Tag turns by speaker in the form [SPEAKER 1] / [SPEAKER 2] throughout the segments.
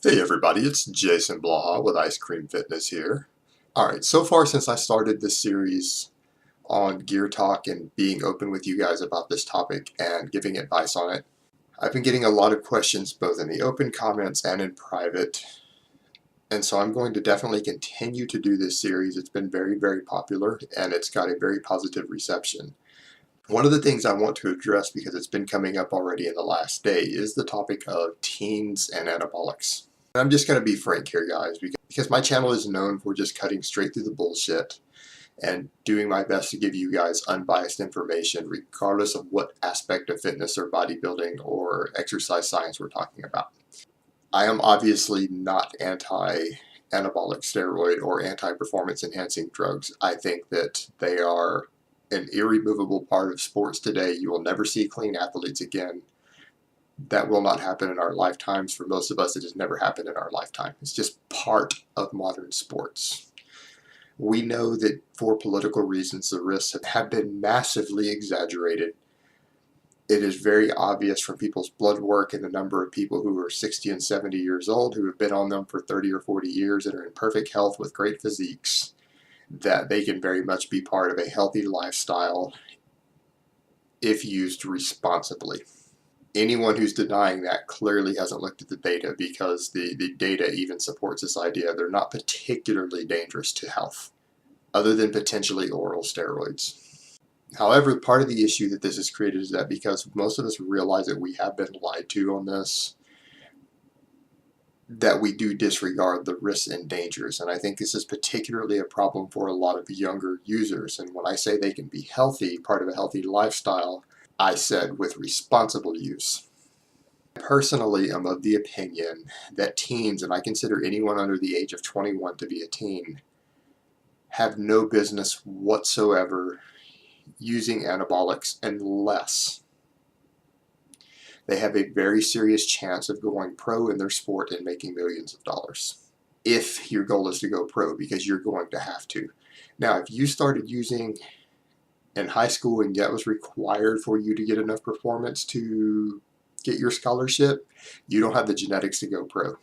[SPEAKER 1] Hey everybody, it's Jason Blaha with Ice Cream Fitness here. Alright, so far since I started this series on Gear Talk and being open with you guys about this topic and giving advice on it, I've been getting a lot of questions both in the open comments and in private. And so I'm going to definitely continue to do this series. It's been very popular and it's got a very positive reception. One of the things I want to address, because it's been coming up already in the last day, is the topic of teens and anabolics. I'm just going to be frank here, guys, because my channel is known for just cutting straight through the bullshit and doing my best to give you guys unbiased information, regardless of what aspect of fitness or bodybuilding or exercise science we're talking about. I am obviously not anti-anabolic steroid or anti-performance enhancing drugs. I think that they are an irremovable part of sports today. You will never see clean athletes again. That will not happen in our lifetimes. For most of us, it has never happened in our lifetime. It's just part of modern sports. We know that for political reasons, the risks have been massively exaggerated. It is very obvious from people's blood work and the number of people who are 60 and 70 years old who have been on them for 30 or 40 years and are in perfect health with great physiques, that they can very much be part of a healthy lifestyle if used responsibly. Anyone who's denying that clearly hasn't looked at the data, because the data even supports this idea. They're not particularly dangerous to health, other than potentially oral steroids. However, part of the issue that this has created is that because most of us realize that we have been lied to on this, that we do disregard the risks and dangers. And I think this is particularly a problem for a lot of younger users. And when I say they can be healthy, part of a healthy lifestyle, I said with responsible use. Personally, I'm of the opinion that teens, and I consider anyone under the age of 21 to be a teen, have no business whatsoever using anabolics unless they have a very serious chance of going pro in their sport and making millions of dollars. If your goal is to go pro, because you're going to have to. Now, if you started using in high school and that was required for you to get enough performance to get your scholarship, you don't have the genetics to go pro.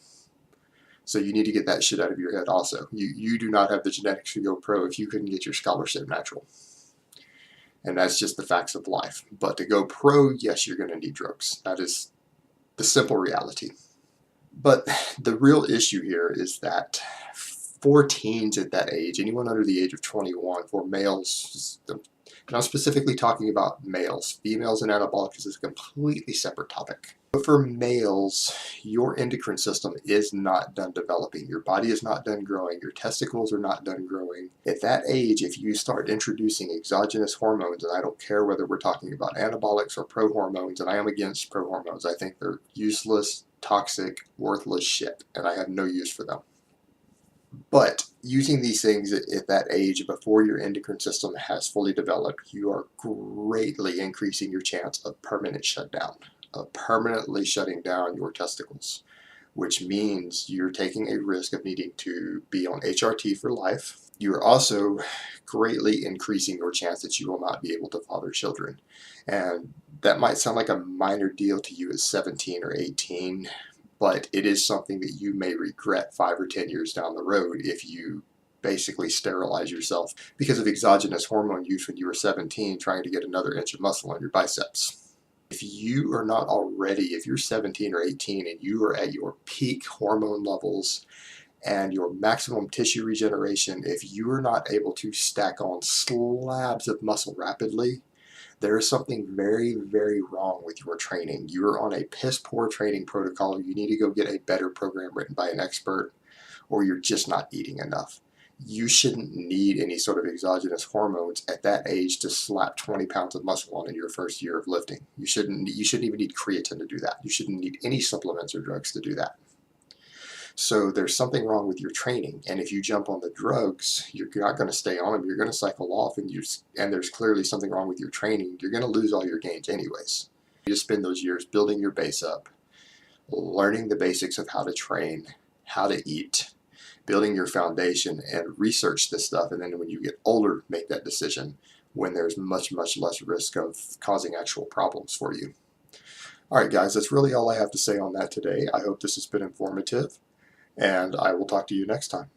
[SPEAKER 1] So you need to get that shit out of your head also. You do not have the genetics to go pro if you couldn't get your scholarship natural. And that's just the facts of life. But to go pro, yes, you're going to need drugs. That is the simple reality. But the real issue here is that for teens at that age, anyone under the age of 21, for males, and I'm specifically talking about males. Females and anabolics is a completely separate topic. But for males, your endocrine system is not done developing. Your body is not done growing. Your testicles are not done growing. At that age, if you start introducing exogenous hormones, and I don't care whether we're talking about anabolics or pro-hormones, and I am against pro-hormones. I think they're useless, toxic, worthless shit, and I have no use for them. But using these things at that age before your endocrine system has fully developed, you are greatly increasing your chance of permanent shutdown, of permanently shutting down your testicles, which means you're taking a risk of needing to be on HRT for life. You're also greatly increasing your chance that you will not be able to father children. And that might sound like a minor deal to you at 17 or 18, but it is something that you may regret 5 or 10 years down the road if you basically sterilize yourself because of exogenous hormone use when you were 17 trying to get another inch of muscle on your biceps. If you are not already, if you're 17 or 18 and you are at your peak hormone levels and your maximum tissue regeneration, if you are not able to stack on slabs of muscle rapidly, there is something very wrong with your training. You're on a piss poor training protocol. You need to go get a better program written by an expert, or you're just not eating enough. You shouldn't need any sort of exogenous hormones at that age to slap 20 pounds of muscle on in your first year of lifting. You shouldn't even need creatine to do that. You shouldn't need any supplements or drugs to do that. So there's something wrong with your training, and if you jump on the drugs, you're not going to stay on them. You're going to cycle off, and there's clearly something wrong with your training. You're going to lose all your gains anyways. You just spend those years building your base up, learning the basics of how to train, how to eat, building your foundation, and research this stuff. And then when you get older, make that decision when there's much less risk of causing actual problems for you. All right, guys, that's really all I have to say on that today. I hope this has been informative, and I will talk to you next time.